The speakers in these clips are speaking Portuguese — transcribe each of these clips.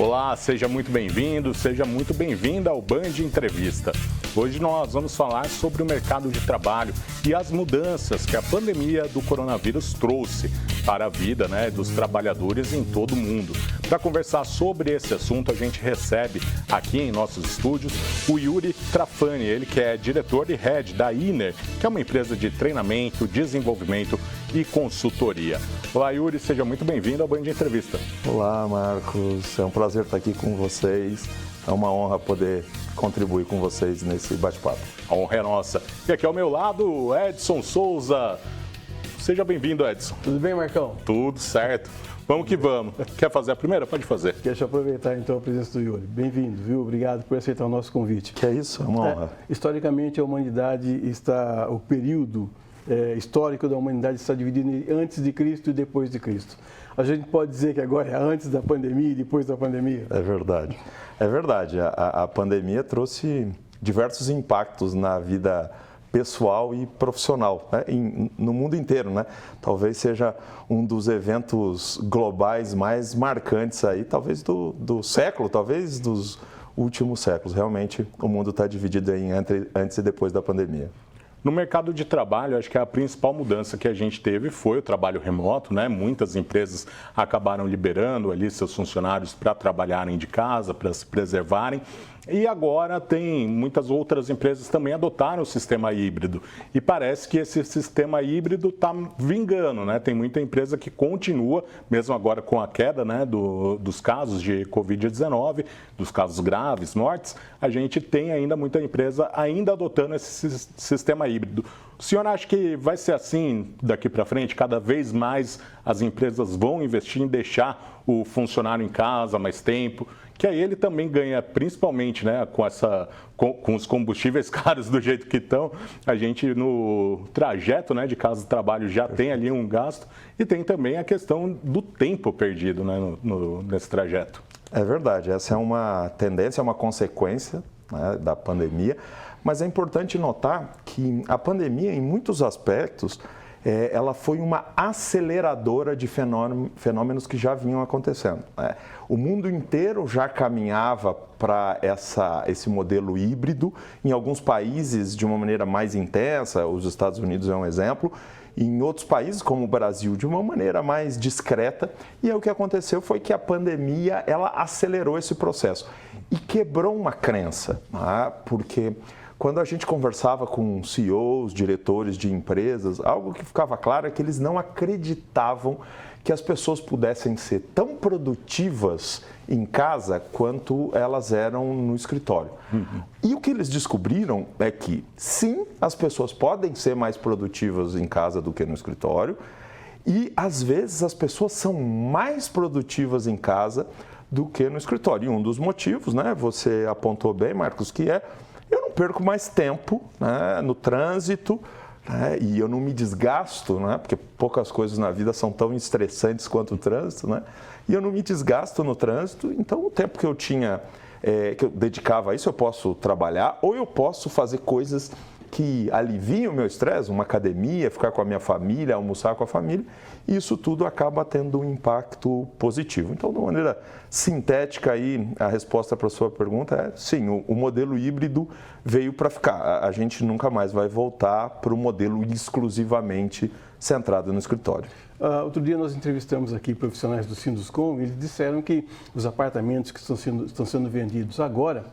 Olá, seja muito bem-vindo, seja muito bem-vinda ao Band Entrevista. Hoje nós vamos falar sobre o mercado de trabalho e as mudanças que a pandemia do coronavírus trouxe para a vida dos trabalhadores em todo o mundo. Para conversar sobre esse assunto, a gente recebe aqui em nossos estúdios o Yuri Trafani, ele que é diretor e head da Iner, que é uma empresa de treinamento, desenvolvimento e consultoria. Olá, Yuri, seja muito bem-vindo ao Band Entrevista. Olá, Marcos, é um prazer estar aqui com vocês, é uma honra poder contribuir com vocês nesse bate-papo. A honra é nossa. E aqui ao meu lado, Edson Souza. Seja bem-vindo, Edson. Tudo bem, Marcão? Tudo certo. Vamos que vamos. Quer fazer a primeira? Pode fazer. Deixa eu aproveitar então a presença do Yuri. Bem-vindo, viu? Obrigado por aceitar o nosso convite. Que é isso, é uma honra. Historicamente, a humanidade o período histórico da humanidade está dividido em antes de Cristo e depois de Cristo. A gente pode dizer que agora é antes da pandemia e depois da pandemia? É verdade. É verdade. A pandemia trouxe diversos impactos na vida pessoal e profissional, no mundo inteiro, Talvez seja um dos eventos globais mais marcantes aí, talvez do século, talvez dos últimos séculos. Realmente, o mundo está dividido em antes e depois da pandemia. No mercado de trabalho, acho que a principal mudança que a gente teve foi o trabalho remoto, Muitas empresas acabaram liberando ali seus funcionários para trabalharem de casa, para se preservarem. E agora tem muitas outras empresas também adotaram o sistema híbrido. E parece que esse sistema híbrido está vingando, Tem muita empresa que continua, mesmo agora com a queda dos casos de Covid-19, dos casos graves, mortes, a gente tem ainda muita empresa ainda adotando esse sistema híbrido. O senhor acha que vai ser assim daqui para frente? Cada vez mais as empresas vão investir em deixar o funcionário em casa mais tempo? Que aí ele também ganha, principalmente com os combustíveis caros do jeito que estão, a gente no trajeto de casa de trabalho já tem ali um gasto e tem também a questão do tempo perdido nesse trajeto. É verdade, essa é uma tendência, é uma consequência da pandemia, mas é importante notar que a pandemia, em muitos aspectos, ela foi uma aceleradora de fenômenos que já vinham acontecendo. O mundo inteiro já caminhava para esse modelo híbrido, em alguns países de uma maneira mais intensa, os Estados Unidos é um exemplo, e em outros países, como o Brasil, de uma maneira mais discreta. E aí o que aconteceu foi que a pandemia ela acelerou esse processo e quebrou uma crença, porque quando a gente conversava com CEOs, diretores de empresas, algo que ficava claro é que eles não acreditavam que as pessoas pudessem ser tão produtivas em casa quanto elas eram no escritório. E o que eles descobriram é que, sim, as pessoas podem ser mais produtivas em casa do que no escritório e, às vezes, as pessoas são mais produtivas em casa do que no escritório. E um dos motivos, você apontou bem, Marcos, que eu não perco mais tempo no trânsito e eu não me desgasto, porque poucas coisas na vida são tão estressantes quanto o trânsito, e eu não me desgasto no trânsito, então o tempo que eu tinha, que eu dedicava a isso, eu posso trabalhar ou eu posso fazer coisas que aliviam o meu estresse, uma academia, ficar com a minha família, almoçar com a família, e isso tudo acaba tendo um impacto positivo. Então, de uma maneira sintética, aí, a resposta para a sua pergunta é sim, o modelo híbrido veio para ficar. A gente nunca mais vai voltar para o modelo exclusivamente centrado no escritório. Outro dia nós entrevistamos aqui profissionais do Sinduscom e eles disseram que os apartamentos que estão sendo vendidos agora,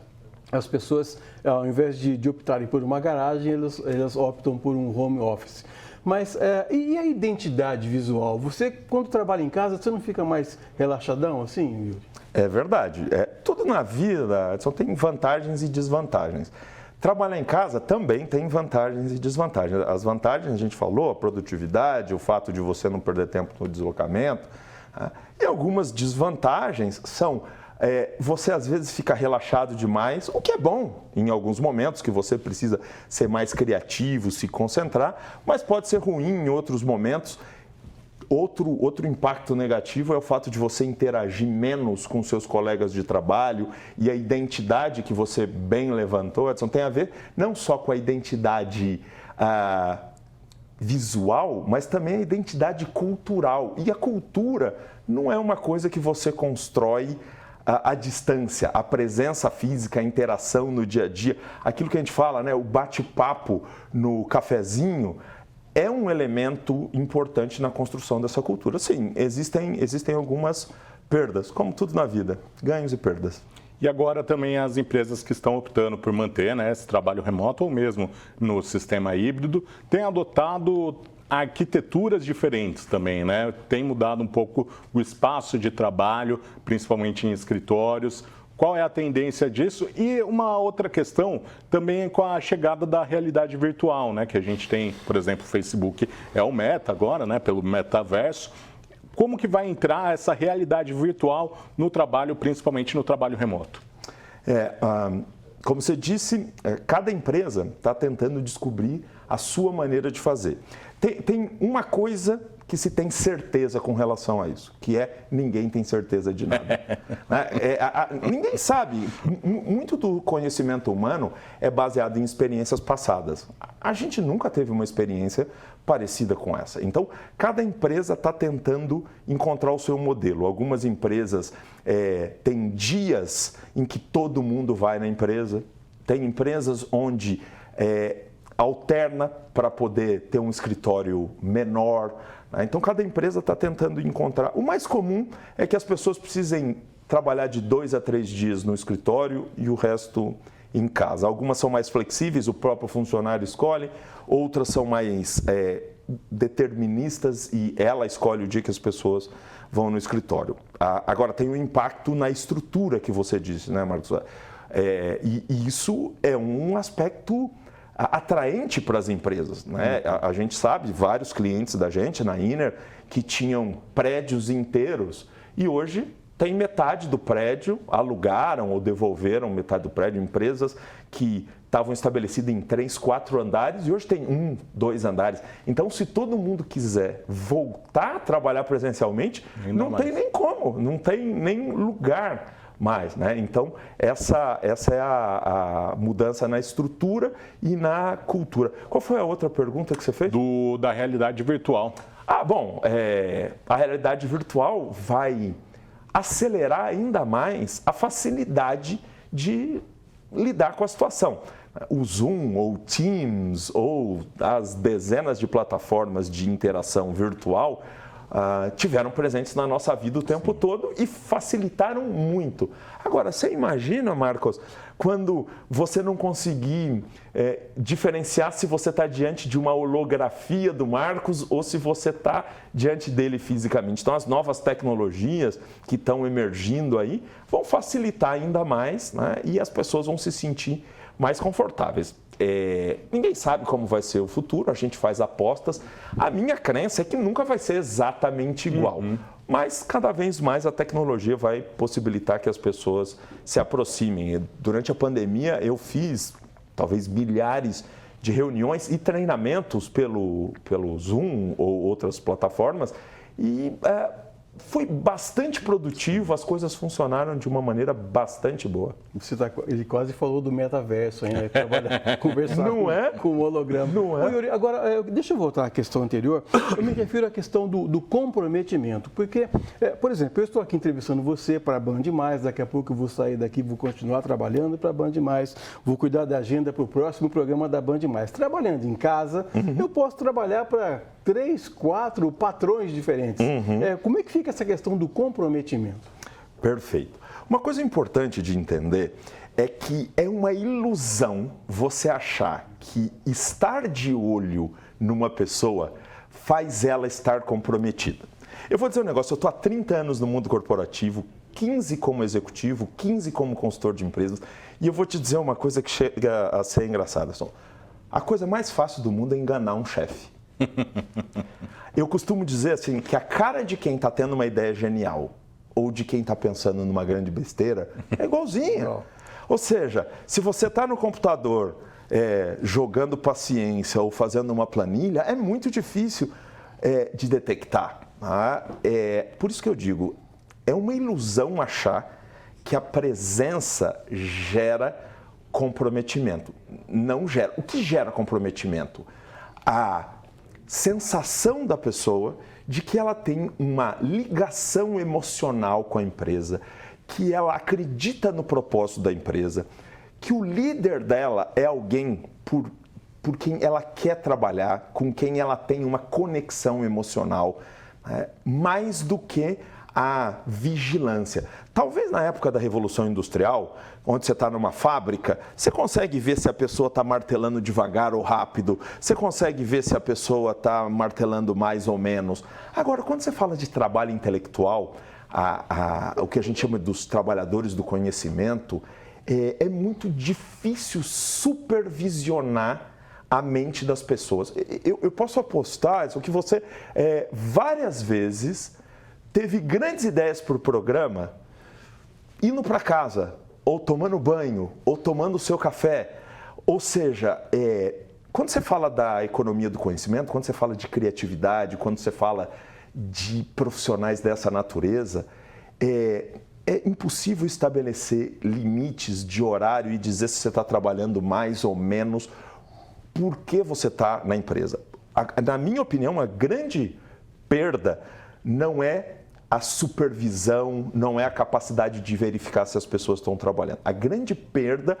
as pessoas, ao invés de optarem por uma garagem, elas optam por um home office. Mas e a identidade visual? Você, quando trabalha em casa, você não fica mais relaxadão assim, Yuri? É verdade. Tudo na vida só tem vantagens e desvantagens. Trabalhar em casa também tem vantagens e desvantagens. As vantagens, a gente falou, a produtividade, o fato de você não perder tempo no deslocamento. E algumas desvantagens são... você às vezes fica relaxado demais, o que é bom em alguns momentos, que você precisa ser mais criativo, se concentrar, mas pode ser ruim em outros momentos. Outro impacto negativo é o fato de você interagir menos com seus colegas de trabalho e a identidade que você bem levantou, Edson, tem a ver não só com a identidade visual, mas também a identidade cultural. E a cultura não é uma coisa que você constrói a distância, a presença física, a interação no dia a dia, aquilo que a gente fala, né, o bate-papo no cafezinho, é um elemento importante na construção dessa cultura. Sim, existem algumas perdas, como tudo na vida, ganhos e perdas. E agora também as empresas que estão optando por manter, né, esse trabalho remoto ou mesmo no sistema híbrido, têm adotado arquiteturas diferentes também, né? Tem mudado um pouco o espaço de trabalho, principalmente em escritórios. Qual é a tendência disso? E uma outra questão também com a chegada da realidade virtual, né? Que a gente tem, por exemplo, o Facebook é o Meta agora, né? Pelo metaverso. Como que vai entrar essa realidade virtual no trabalho, principalmente no trabalho remoto? Como você disse, cada empresa está tentando descobrir a sua maneira de fazer. Tem uma coisa que se tem certeza com relação a isso, que é ninguém tem certeza de nada. Ninguém sabe. Muito do conhecimento humano é baseado em experiências passadas. A gente nunca teve uma experiência parecida com essa. Então, cada empresa está tentando encontrar o seu modelo. Algumas empresas têm dias em que todo mundo vai na empresa. Tem empresas onde alterna para poder ter um escritório menor. Então, cada empresa está tentando encontrar. O mais comum é que as pessoas precisem trabalhar de 2 a 3 dias no escritório e o resto em casa. Algumas são mais flexíveis, o próprio funcionário escolhe, outras são mais deterministas e ela escolhe o dia que as pessoas vão no escritório. Agora, tem um impacto na estrutura que você disse, né, Marcos? E isso é um aspecto atraente para as empresas, né? A gente sabe, vários clientes da gente na Inner que tinham prédios inteiros e hoje tem metade do prédio, alugaram ou devolveram metade do prédio, empresas que estavam estabelecidas em 3, 4 andares e hoje tem 1, 2 andares. Então, se todo mundo quiser voltar a trabalhar presencialmente, não tem nem como, não tem nem lugar mais, né? Então, essa é a mudança na estrutura e na cultura. Qual foi a outra pergunta que você fez? Da realidade virtual. Bom, a realidade virtual vai acelerar ainda mais a facilidade de lidar com a situação. O Zoom, ou Teams, ou as dezenas de plataformas de interação virtual tiveram presentes na nossa vida o tempo todo e facilitaram muito. Agora, você imagina, Marcos, quando você não conseguir diferenciar se você está diante de uma holografia do Marcos ou se você está diante dele fisicamente. Então, as novas tecnologias que estão emergindo aí vão facilitar ainda mais, né? E as pessoas vão se sentir mais confortáveis. Ninguém sabe como vai ser o futuro, a gente faz apostas. A minha crença é que nunca vai ser exatamente igual, mas cada vez mais a tecnologia vai possibilitar que as pessoas se aproximem. Durante a pandemia eu fiz talvez milhares de reuniões e treinamentos pelo Zoom ou outras plataformas e foi bastante produtivo, as coisas funcionaram de uma maneira bastante boa. Ele quase falou do metaverso, hein? Conversar com o holograma. Não é? Ô, Yuri, agora, deixa eu voltar à questão anterior. Eu me refiro à questão do comprometimento. Porque, por exemplo, eu estou aqui entrevistando você para a Band+, daqui a pouco eu vou sair daqui, vou continuar trabalhando para a Band+, vou cuidar da agenda para o próximo programa da Band+. Trabalhando em casa, eu posso trabalhar para 3, 4 patrões diferentes. Como é que fica essa questão do comprometimento? Perfeito. Uma coisa importante de entender é que é uma ilusão você achar que estar de olho numa pessoa faz ela estar comprometida. Eu vou dizer um negócio, eu estou há 30 anos no mundo corporativo, 15 como executivo, 15 como consultor de empresas, e eu vou te dizer uma coisa que chega a ser engraçada. A coisa mais fácil do mundo é enganar um chefe. Eu costumo dizer assim, que a cara de quem está tendo uma ideia genial ou de quem está pensando numa grande besteira é igualzinha. Ou seja, se você está no computador jogando paciência ou fazendo uma planilha, é muito difícil de detectar. Por isso que eu digo, é uma ilusão achar que a presença gera comprometimento. Não gera. O que gera comprometimento? A sensação da pessoa de que ela tem uma ligação emocional com a empresa, que ela acredita no propósito da empresa, que o líder dela é alguém por quem ela quer trabalhar, com quem ela tem uma conexão emocional, né? Mais do que a vigilância. Talvez na época da Revolução Industrial, onde você está numa fábrica, você consegue ver se a pessoa está martelando devagar ou rápido, você consegue ver se a pessoa está martelando mais ou menos. Agora, quando você fala de trabalho intelectual, o que a gente chama dos trabalhadores do conhecimento, é muito difícil supervisionar a mente das pessoas. Eu posso apostar que você várias vezes teve grandes ideias para o programa, indo para casa, ou tomando banho, ou tomando o seu café. Ou seja, quando você fala da economia do conhecimento, quando você fala de criatividade, quando você fala de profissionais dessa natureza, é impossível estabelecer limites de horário e dizer se você está trabalhando mais ou menos, por que você está na empresa. Na minha opinião, a grande perda não é a supervisão, não é a capacidade de verificar se as pessoas estão trabalhando. A grande perda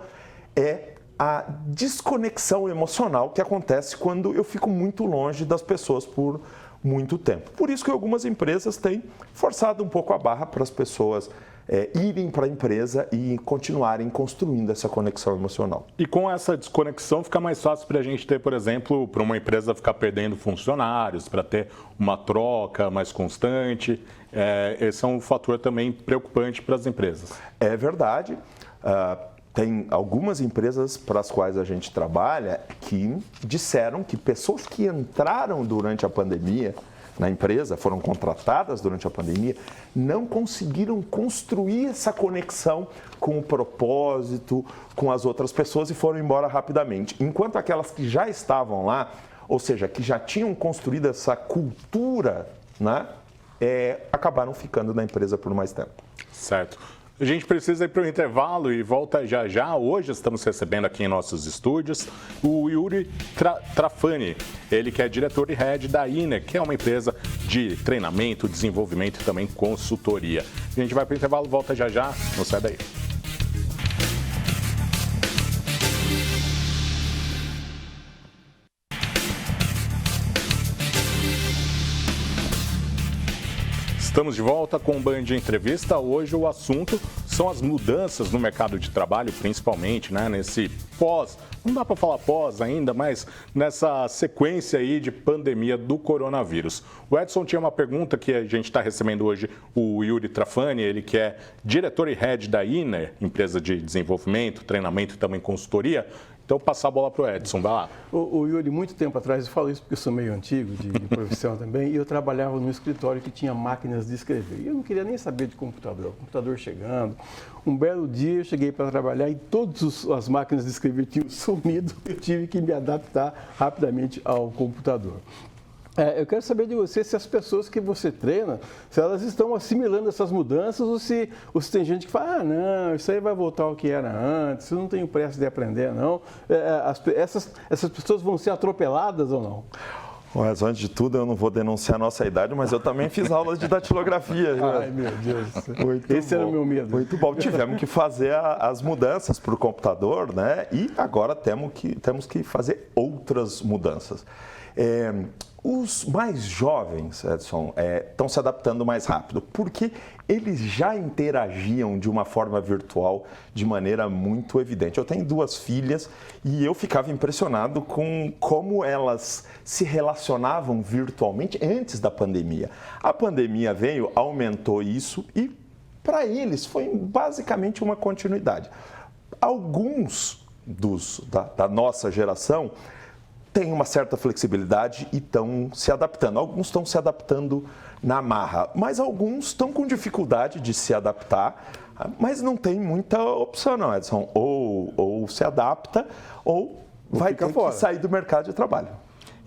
é a desconexão emocional que acontece quando eu fico muito longe das pessoas por muito tempo. Por isso que algumas empresas têm forçado um pouco a barra para as pessoas irem para a empresa e continuarem construindo essa conexão emocional. E com essa desconexão fica mais fácil para a gente ter, por exemplo, para uma empresa ficar perdendo funcionários, para ter uma troca mais constante. Esse é um fator também preocupante para as empresas. É verdade. Tem algumas empresas para as quais a gente trabalha que disseram que pessoas que entraram durante a pandemia na empresa, foram contratadas durante a pandemia, não conseguiram construir essa conexão com o propósito, com as outras pessoas e foram embora rapidamente. Enquanto aquelas que já estavam lá, ou seja, que já tinham construído essa cultura, né, acabaram ficando na empresa por mais tempo. Certo. A gente precisa ir para o intervalo e volta já já. Hoje estamos recebendo aqui em nossos estúdios o Yuri Trafani, ele que é diretor e head da INER, que é uma empresa de treinamento, desenvolvimento e também consultoria. A gente vai para o intervalo, volta já já, não sai daí. Estamos de volta com o Band Entrevista. Hoje o assunto são as mudanças no mercado de trabalho, principalmente, né, nesse pós, não dá para falar pós ainda, mas nessa sequência aí de pandemia do coronavírus. O Edson tinha uma pergunta que a gente está recebendo hoje, o Yuri Trafani, ele que é diretor e head da INER, empresa de desenvolvimento, treinamento e também consultoria. Então, passar a bola para o Edson, vai lá. O Yuri, muito tempo atrás, eu falo isso porque eu sou meio antigo, de profissão também, e eu trabalhava num escritório que tinha máquinas de escrever. E eu não queria nem saber de computador, o computador chegando. Um belo dia eu cheguei para trabalhar e todas as máquinas de escrever tinham sumido, eu tive que me adaptar rapidamente ao computador. Eu quero saber de você se as pessoas que você treina, se elas estão assimilando essas mudanças ou se tem gente que fala, não, isso aí vai voltar ao que era antes, eu não tenho pressa de aprender, não. Essas pessoas vão ser atropeladas ou não? Mas, antes de tudo, eu não vou denunciar a nossa idade, mas eu também fiz aulas de datilografia. Ai, meu Deus. Esse era o meu medo. Muito bom. Tivemos que fazer as mudanças para o computador, né? E agora temos que fazer outras mudanças. Os mais jovens, Edson, estão se adaptando mais rápido, porque eles já interagiam de uma forma virtual de maneira muito evidente. Eu tenho 2 filhas e eu ficava impressionado com como elas se relacionavam virtualmente antes da pandemia. A pandemia veio, aumentou isso e, para eles, foi basicamente uma continuidade. Alguns da nossa geração têm uma certa flexibilidade e estão se adaptando. Alguns estão se adaptando na marra, mas alguns estão com dificuldade de se adaptar, mas não tem muita opção não, Edson. Ou se adapta ou vai ter que sair do mercado de trabalho.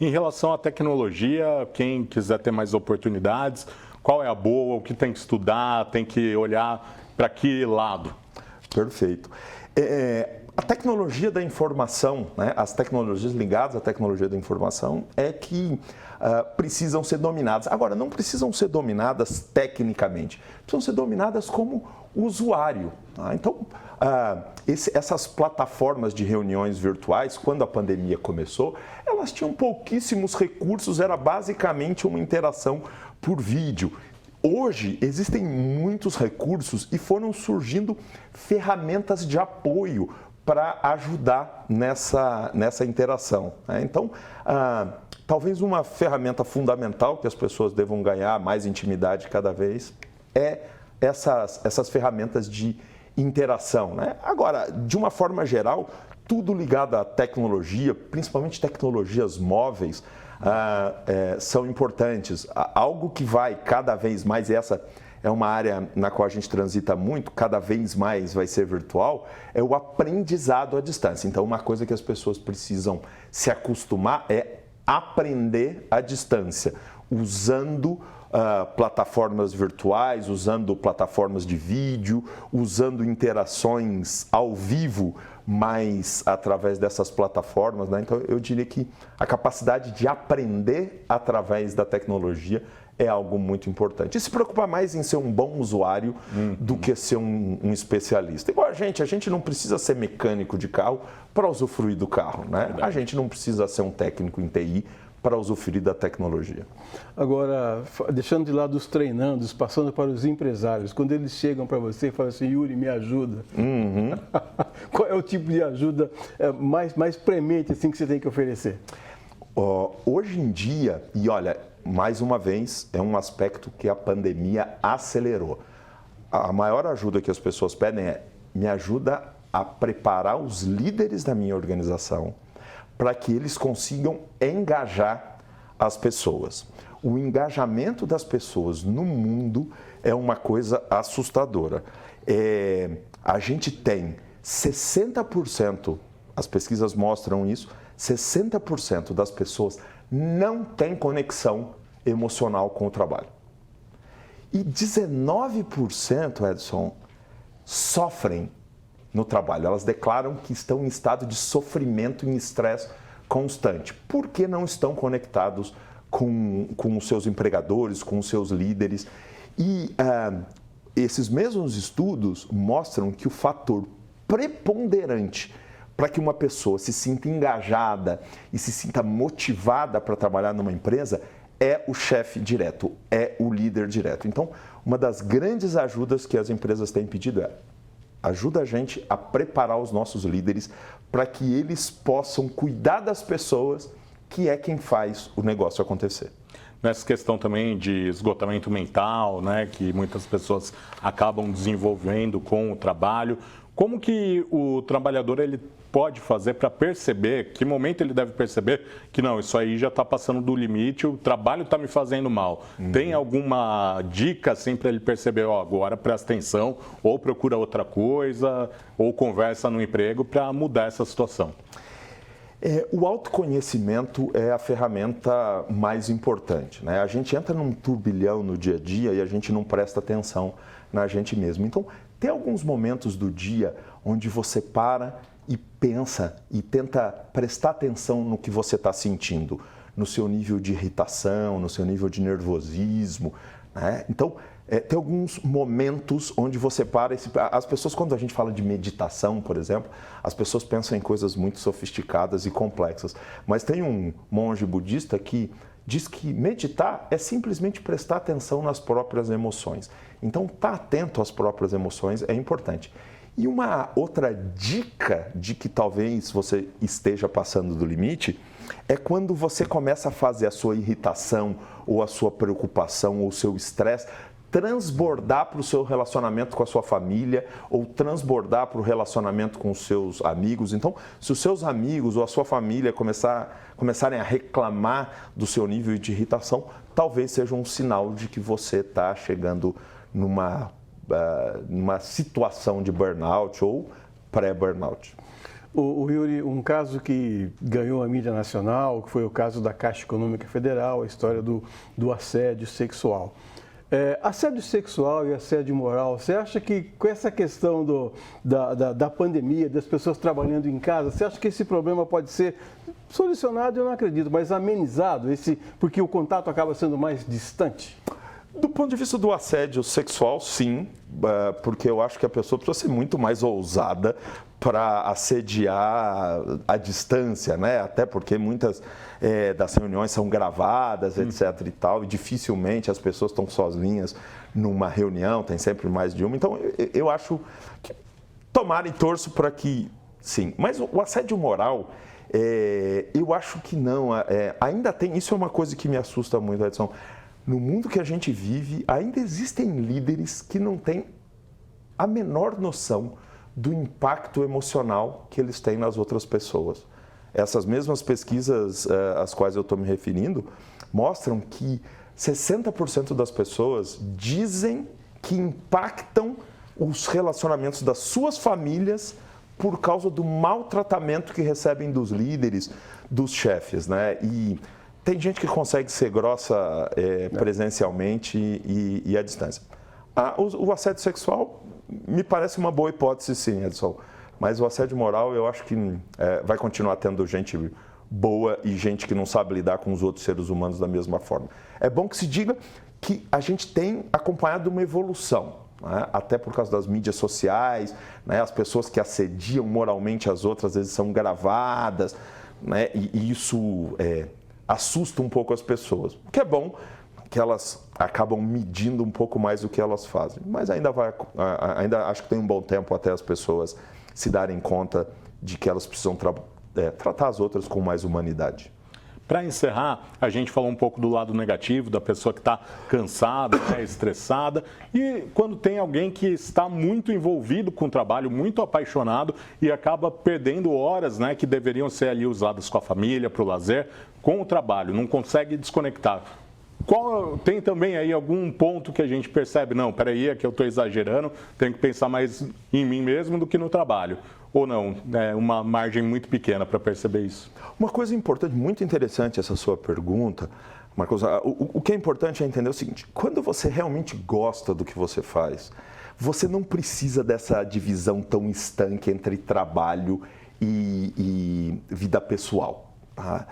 Em relação à tecnologia, quem quiser ter mais oportunidades, qual é a boa, o que tem que estudar, tem que olhar para que lado? Perfeito. A tecnologia da informação, né, as tecnologias ligadas à tecnologia da informação é que precisam ser dominadas. Agora, não precisam ser dominadas tecnicamente, precisam ser dominadas como usuário. Tá? Então, essas plataformas de reuniões virtuais, quando a pandemia começou, elas tinham pouquíssimos recursos, era basicamente uma interação por vídeo. Hoje, existem muitos recursos e foram surgindo ferramentas de apoio para ajudar nessa interação. Né? Então, talvez uma ferramenta fundamental que as pessoas devam ganhar mais intimidade cada vez é essas ferramentas de interação. Né? Agora, de uma forma geral, tudo ligado à tecnologia, principalmente tecnologias móveis, são importantes. Algo que vai cada vez mais, essa é uma área na qual a gente transita muito, cada vez mais vai ser virtual, é o aprendizado à distância. Então, uma coisa que as pessoas precisam se acostumar é aprender à distância, usando plataformas virtuais, usando plataformas de vídeo, usando interações ao vivo, mas através dessas plataformas. Né? Então, eu diria que a capacidade de aprender através da tecnologia é algo muito importante. E se preocupar mais em ser um bom usuário do que ser um especialista. Igual a gente não precisa ser mecânico de carro para usufruir do carro. Né? A gente não precisa ser um técnico em TI para usufruir da tecnologia. Agora, deixando de lado os treinandos, passando para os empresários, quando eles chegam para você e falam assim, Yuri, me ajuda. Qual é o tipo de ajuda mais premente assim, que você tem que oferecer? Hoje em dia, e olha, mais uma vez, é um aspecto que a pandemia acelerou. A maior ajuda que as pessoas pedem é, me ajuda a preparar os líderes da minha organização para que eles consigam engajar as pessoas. O engajamento das pessoas no mundo é uma coisa assustadora. A gente tem 60%, as pesquisas mostram isso, 60% das pessoas não têm conexão emocional com o trabalho. E 19%, Edson, sofrem no trabalho. Elas declaram que estão em estado de sofrimento e estresse constante, porque não estão conectados com os seus empregadores, com os seus líderes. E esses mesmos estudos mostram que o fator preponderante para que uma pessoa se sinta engajada e se sinta motivada para trabalhar numa empresa é o chefe direto, é o líder direto. Então, uma das grandes ajudas que as empresas têm pedido é ajuda a gente a preparar os nossos líderes para que eles possam cuidar das pessoas, que é quem faz o negócio acontecer. Nessa questão também de esgotamento mental, né, que muitas pessoas acabam desenvolvendo com o trabalho, como que o trabalhador ele pode fazer para perceber, que momento ele deve perceber que não, isso aí já está passando do limite, o trabalho está me fazendo mal. Tem alguma dica assim para ele perceber, agora presta atenção, ou procura outra coisa, ou conversa no emprego para mudar essa situação? O autoconhecimento é a ferramenta mais importante. Né? A gente entra num turbilhão no dia a dia e a gente não presta atenção na gente mesmo. Então, tem alguns momentos do dia onde você para e pensa e tenta prestar atenção no que você está sentindo, no seu nível de irritação, no seu nível de nervosismo. Né? Então, tem alguns momentos onde você para. As pessoas, quando a gente fala de meditação, por exemplo, as pessoas pensam em coisas muito sofisticadas e complexas. Mas tem um monge budista que diz que meditar é simplesmente prestar atenção nas próprias emoções. Então, estar atento às próprias emoções é importante. E uma outra dica de que talvez você esteja passando do limite é quando você começa a fazer a sua irritação ou a sua preocupação ou o seu estresse transbordar para o seu relacionamento com a sua família ou transbordar para o relacionamento com os seus amigos. Então, se os seus amigos ou a sua família começarem a reclamar do seu nível de irritação, talvez seja um sinal de que você está chegando numa situação de burnout ou pré-burnout. O Yuri, um caso que ganhou a mídia nacional, que foi o caso da Caixa Econômica Federal, a história do assédio sexual. Assédio sexual e assédio moral, você acha que com essa questão da pandemia, das pessoas trabalhando em casa, você acha que esse problema pode ser solucionado? Eu não acredito, mas amenizado, porque o contato acaba sendo mais distante? Do ponto de vista do assédio sexual, sim, porque eu acho que a pessoa precisa ser muito mais ousada para assediar à distância, né? Até porque muitas das reuniões são gravadas, etc. e tal, e dificilmente as pessoas estão sozinhas numa reunião, tem sempre mais de uma. Então, eu acho que tomara e torço para que, sim. Mas o assédio moral, eu acho que não. Ainda tem, isso é uma coisa que me assusta muito, Edson. No mundo que a gente vive, ainda existem líderes que não têm a menor noção do impacto emocional que eles têm nas outras pessoas. Essas mesmas pesquisas às quais eu estou me referindo mostram que 60% das pessoas dizem que impactam os relacionamentos das suas famílias por causa do maltratamento que recebem dos líderes, dos chefes, né? E tem gente que consegue ser grossa presencialmente e à distância. O assédio sexual me parece uma boa hipótese, sim, Edson. Mas o assédio moral, eu acho que vai continuar tendo gente boa e gente que não sabe lidar com os outros seres humanos da mesma forma. É bom que se diga que a gente tem acompanhado uma evolução, né? Até por causa das mídias sociais, né? As pessoas que assediam moralmente as outras, às vezes são gravadas, né? E isso assusta um pouco as pessoas. O que é bom, que elas acabam medindo um pouco mais o que elas fazem. Mas ainda acho que tem um bom tempo até as pessoas se darem conta de que elas precisam tratar as outras com mais humanidade. Para encerrar, a gente falou um pouco do lado negativo, da pessoa que está cansada, né, estressada, e quando tem alguém que está muito envolvido com o trabalho, muito apaixonado e acaba perdendo horas, né, que deveriam ser ali usadas com a família, para o lazer, com o trabalho, não consegue desconectar. Tem também aí algum ponto que a gente percebe, não, peraí, é que eu estou exagerando, tenho que pensar mais em mim mesmo do que no trabalho. Ou não, é uma margem muito pequena para perceber isso? Uma coisa importante, muito interessante essa sua pergunta, Marcos, o que é importante é entender o seguinte, quando você realmente gosta do que você faz, você não precisa dessa divisão tão estanque entre trabalho e vida pessoal. Tá?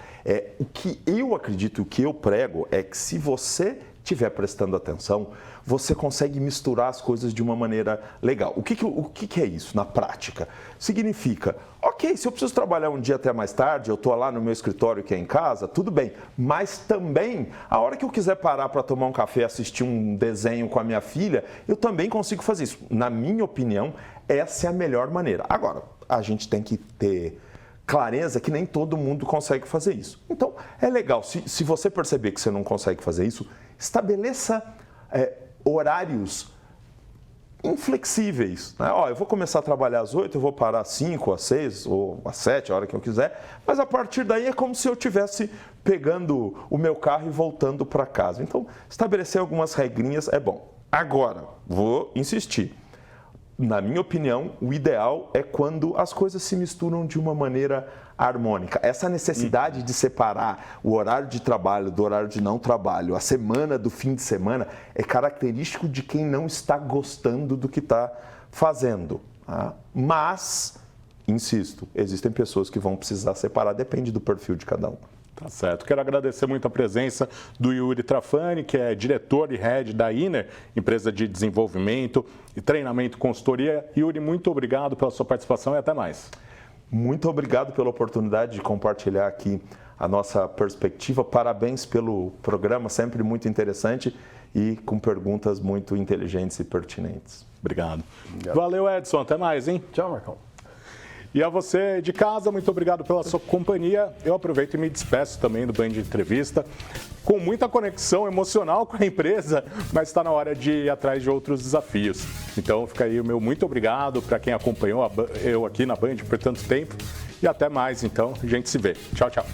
O que eu acredito, o que eu prego é que se você estiver prestando atenção, você consegue misturar as coisas de uma maneira legal. O que é isso na prática? Significa, ok, se eu preciso trabalhar um dia até mais tarde, eu estou lá no meu escritório que é em casa, tudo bem, mas também, a hora que eu quiser parar para tomar um café, assistir um desenho com a minha filha, eu também consigo fazer isso. Na minha opinião, essa é a melhor maneira. Agora, a gente tem que ter clareza que nem todo mundo consegue fazer isso. Então, é legal, se você perceber que você não consegue fazer isso, estabeleça horários inflexíveis. Né? Eu vou começar a trabalhar às 8, eu vou parar às 5, às 6 ou às 7, a hora que eu quiser, mas a partir daí é como se eu estivesse pegando o meu carro e voltando para casa. Então, estabelecer algumas regrinhas é bom. Agora, vou insistir. Na minha opinião, o ideal é quando as coisas se misturam de uma maneira harmônica. Essa necessidade de separar o horário de trabalho do horário de não trabalho, a semana do fim de semana, é característico de quem não está gostando do que está fazendo. Tá? Mas, insisto, existem pessoas que vão precisar separar, depende do perfil de cada um. Tá certo. Quero agradecer muito a presença do Yuri Trafani, que é diretor e head da Inner, empresa de desenvolvimento e treinamento e consultoria. Yuri, muito obrigado pela sua participação e até mais. Muito obrigado pela oportunidade de compartilhar aqui a nossa perspectiva. Parabéns pelo programa, sempre muito interessante e com perguntas muito inteligentes e pertinentes. Obrigado. Valeu, Edson. Até mais, hein? Tchau, Marcão. E a você de casa, muito obrigado pela sua companhia. Eu aproveito e me despeço também do Band Entrevista, com muita conexão emocional com a empresa, mas está na hora de ir atrás de outros desafios. Então fica aí o meu muito obrigado para quem acompanhou eu aqui na Band por tanto tempo. E até mais, então, a gente se vê. Tchau, tchau.